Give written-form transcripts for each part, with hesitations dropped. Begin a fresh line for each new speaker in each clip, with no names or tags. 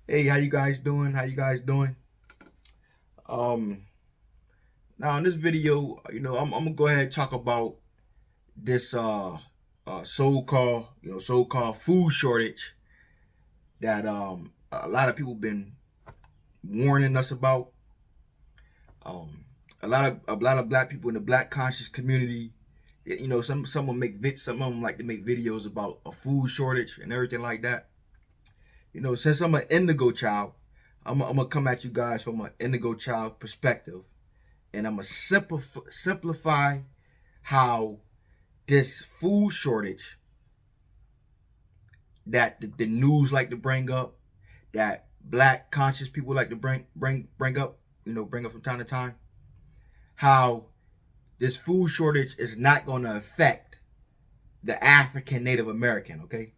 Hey, how you guys doing? How you guys doing? Um, Now in this video, I'm gonna go ahead and talk about this so-called food shortage that a lot of people been warning us about. Um, a lot of black people in the black conscious community, some will some of them like to make videos about a food shortage and everything like that. Since I'm an indigo child, I'm gonna come at you guys from an indigo child perspective, and I'm gonna simplify how this food shortage that the news like to bring up, that black conscious people like to bring up, bring up from time to time, how this food shortage is not going to affect the African Native American. Okay,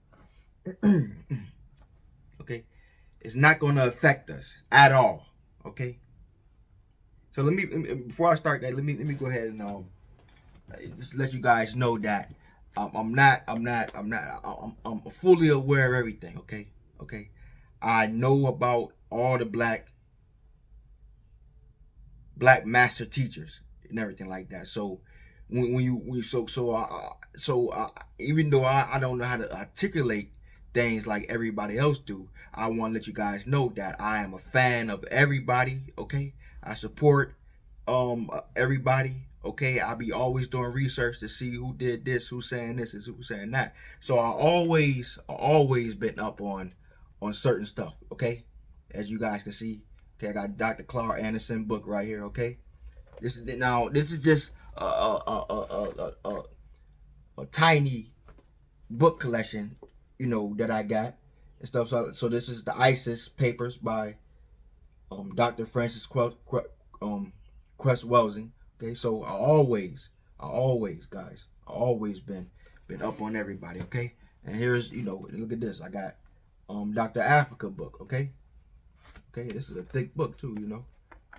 okay, it's not going to affect us at all. Okay, so before I start that, let me go ahead and just let you guys know that I'm fully aware of everything. Okay. I know about all the black master teachers and everything like that. So even though I don't know how to articulate things like everybody else do, I want to let you guys know that I am a fan of everybody. Okay, I support everybody. Okay, I be always doing research to see who did this, who's saying this, is who's saying that. So I always been up on certain stuff. Okay, as you guys can see. Okay, I got Dr. Clark Anderson book right here. Okay, this is just a tiny book collection, that I got and stuff. So this is the ISIS papers by Dr. Francis Quest Welsing. Okay, so I always been up on everybody. Okay, and here's look at this. I got Dr. Africa book. Okay, this is a thick book too.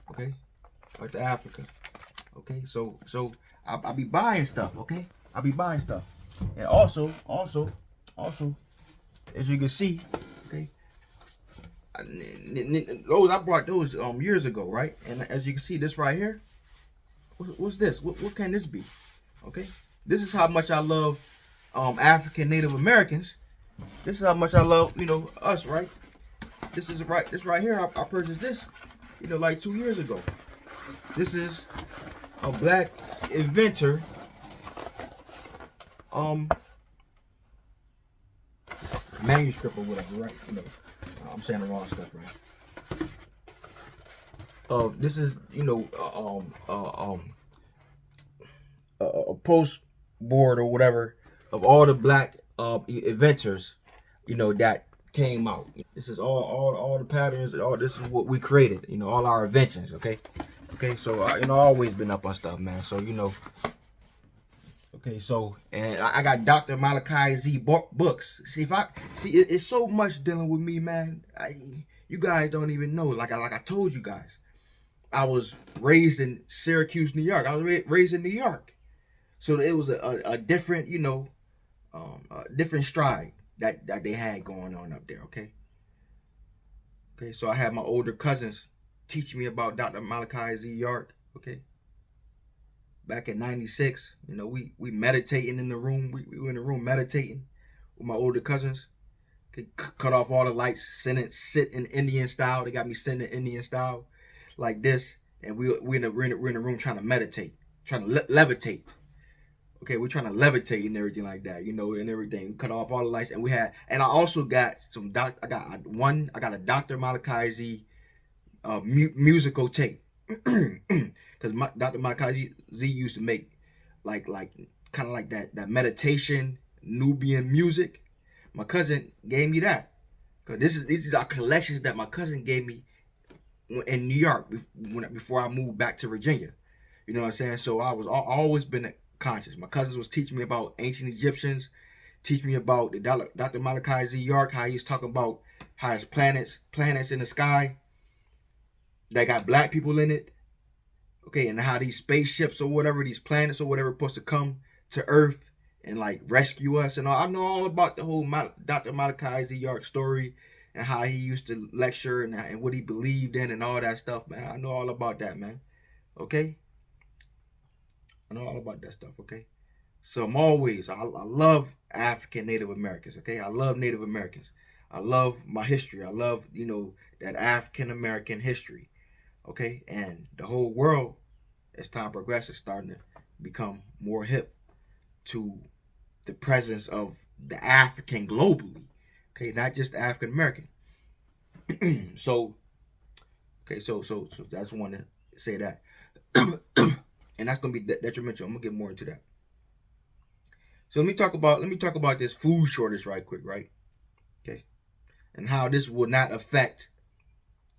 Okay, Dr. Africa. Okay, so I be buying stuff. Okay, I be buying stuff, and also, as you can see, okay, those I brought those years ago, right? And as you can see, this right here, what's this? What can this be? Okay, this is how much I love African Native Americans. This is how much I love us, right? This right here. I purchased this, like 2 years ago. This is a black inventor manuscript or whatever, right? I'm saying the wrong stuff, right? This is a post board or whatever of all the black inventors, that came out. This is all the patterns. All this is what we created. All our inventions. Okay. So I always been up on stuff, man. So Okay, so and I got Dr. Malachi Z books. It's so much dealing with me, man. You guys don't even know. Like I told you guys, I was raised in Syracuse, New York. I was raised in New York, so it was a different, a different stride that they had going on up there. Okay. So I had my older cousins teach me about Dr. Malachi Z York. Okay, back in '96. We meditating in the room. We were in the room meditating with my older cousins. Cut off all the lights, sit in Indian style. They got me sitting in Indian style like this, and we're in the room trying to meditate, trying to levitate. Okay, we're trying to levitate and everything like that, and everything. We cut off all the lights, and I also got I got a Dr. Malachi Z musical tape. Because Dr. Malachi Z used to make like kind of like that meditation Nubian music. My cousin gave me that, because these are collections that my cousin gave me in New York before I moved back to Virginia. You know what I'm saying? So I always been conscious. My cousins was teaching me about ancient Egyptians, teach me about the Dr. Malachi Z. York, how he's talking about how it's planets in the sky that got black people in it. Okay, and how these spaceships or whatever, these planets or whatever, are supposed to come to Earth and like rescue us and all. I know all about the whole Dr. Malachi Z. York story and how he used to lecture and what he believed in and all that stuff, man. I know all about that, man. Okay? I know all about that stuff, okay? So I love African Native Americans, okay? I love Native Americans. I love my history. I love, that African American history, okay? And the whole world, as time progresses, is starting to become more hip to the presence of the African globally, okay? Not just the African American. So, okay, so that's one to say that. And that's gonna be detrimental. I'm gonna get more into that. So let me talk about this food shortage right quick, right? Okay, and how this will not affect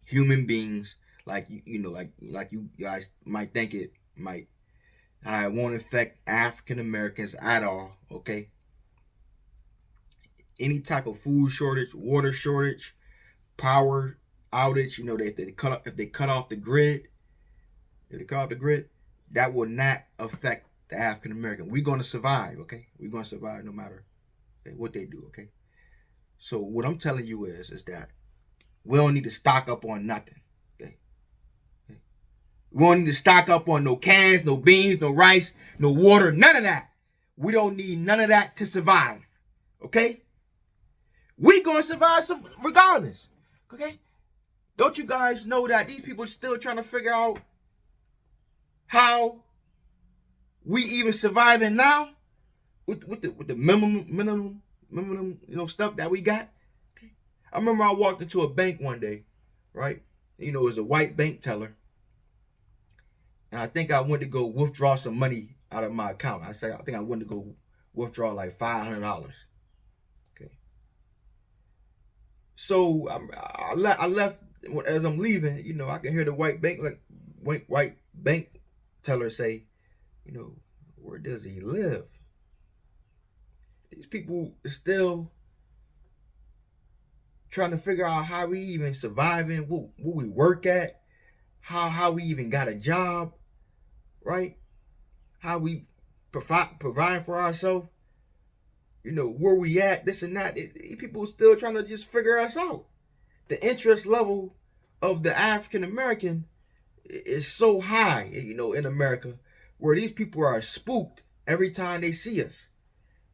human beings like like you guys might think it might. How it won't affect African Americans at all. Okay, any type of food shortage, water shortage, power outage. If they cut off the grid, that will not affect the African American. We're gonna survive. Okay, we're gonna survive no matter what they do. Okay. So what I'm telling you is that we don't need to stock up on nothing. Okay? We don't need to stock up on no cans, no beans, no rice, no water, none of that. We don't need none of that to survive. Okay? We gonna survive regardless. Okay? Don't you guys know that these people are still trying to figure out how we even surviving now with the minimum stuff that we got? I remember I walked into a bank one day, right? It was a white bank teller. And I think I went to go withdraw some money out of my account. I think I went to go withdraw like $500. Okay. So I left as I'm leaving. I can hear the white bank teller say, where does he live? These people are still trying to figure out how we even surviving, what we work at, how we even got a job, right? How we provide for ourselves, where we at, this and that. People are still trying to just figure us out. The interest level of the African American is so high, in America, where these people are spooked every time they see us.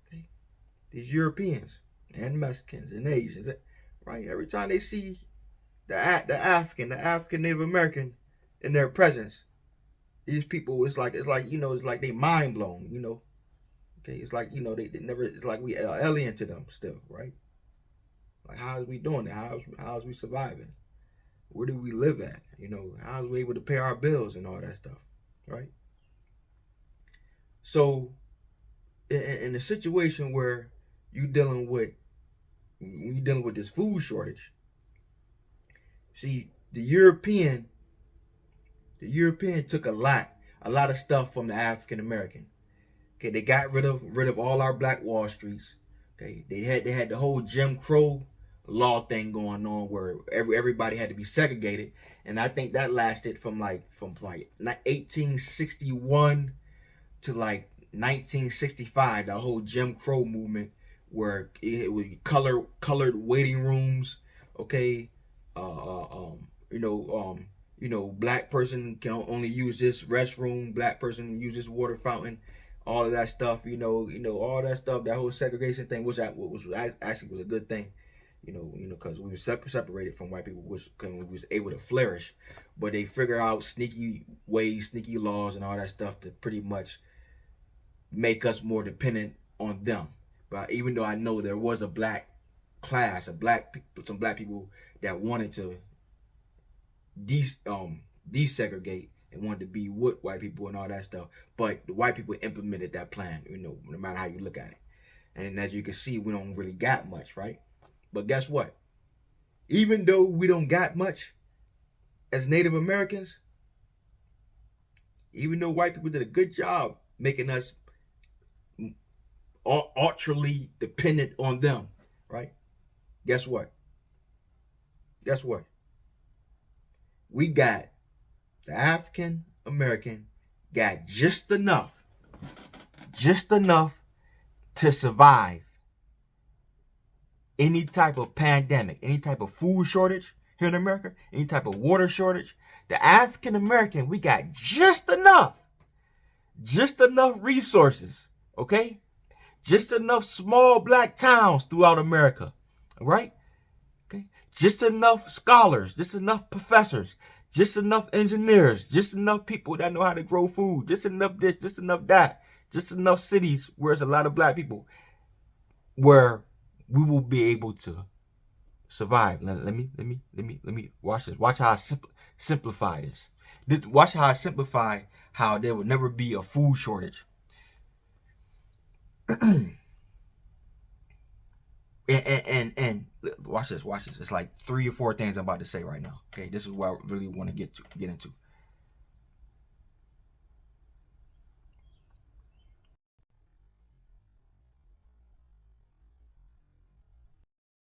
Okay? These Europeans and Mexicans and Asians, right? Every time they see the African Native American in their presence, these people, it's like they mind blown, Okay, it's like they never. It's like we are alien to them still, right? Like how is we doing it? How's we surviving? Where do we live at? How's we able to pay our bills and all that stuff, right? So, in a situation where you dealing with this food shortage, see the European took a lot of stuff from the African American. Okay, they got rid of all our Black Wall Streets. Okay, they had the whole Jim Crow law thing going on where everybody had to be segregated, and I think that lasted from 1861 to like 1965. The whole Jim Crow movement where it was colored waiting rooms. Okay, black person can only use this restroom. Black person use this water fountain. All of that stuff, all that stuff, that whole segregation thing, was actually a good thing, because we were separated from white people, which we was able to flourish, but they figure out sneaky ways, sneaky laws, and all that stuff to pretty much make us more dependent on them. But even though I know there was a black class, some black people that wanted to desegregate and wanted to be with white people and all that stuff, but the white people implemented that plan, no matter how you look at it. And as you can see, we don't really got much, right? But guess what? Even though we don't got much as Native Americans, even though white people did a good job making us ultrally dependent on them, right? Guess what? We got the African American got just enough to survive any type of pandemic, any type of food shortage here in America, any type of water shortage, the African American, we got just enough resources, okay? Just enough small black towns throughout America, right? Okay? Just enough scholars, just enough professors, just enough engineers, just enough people that know how to grow food, just enough this, just enough that, just enough cities where there's a lot of black people, where we will be able to survive. Let me watch this. Watch how I simplify this. Watch how I simplify how there would never be a food shortage. And watch this. It's like 3 or 4 things I'm about to say right now. Okay, this is what I really want to get into.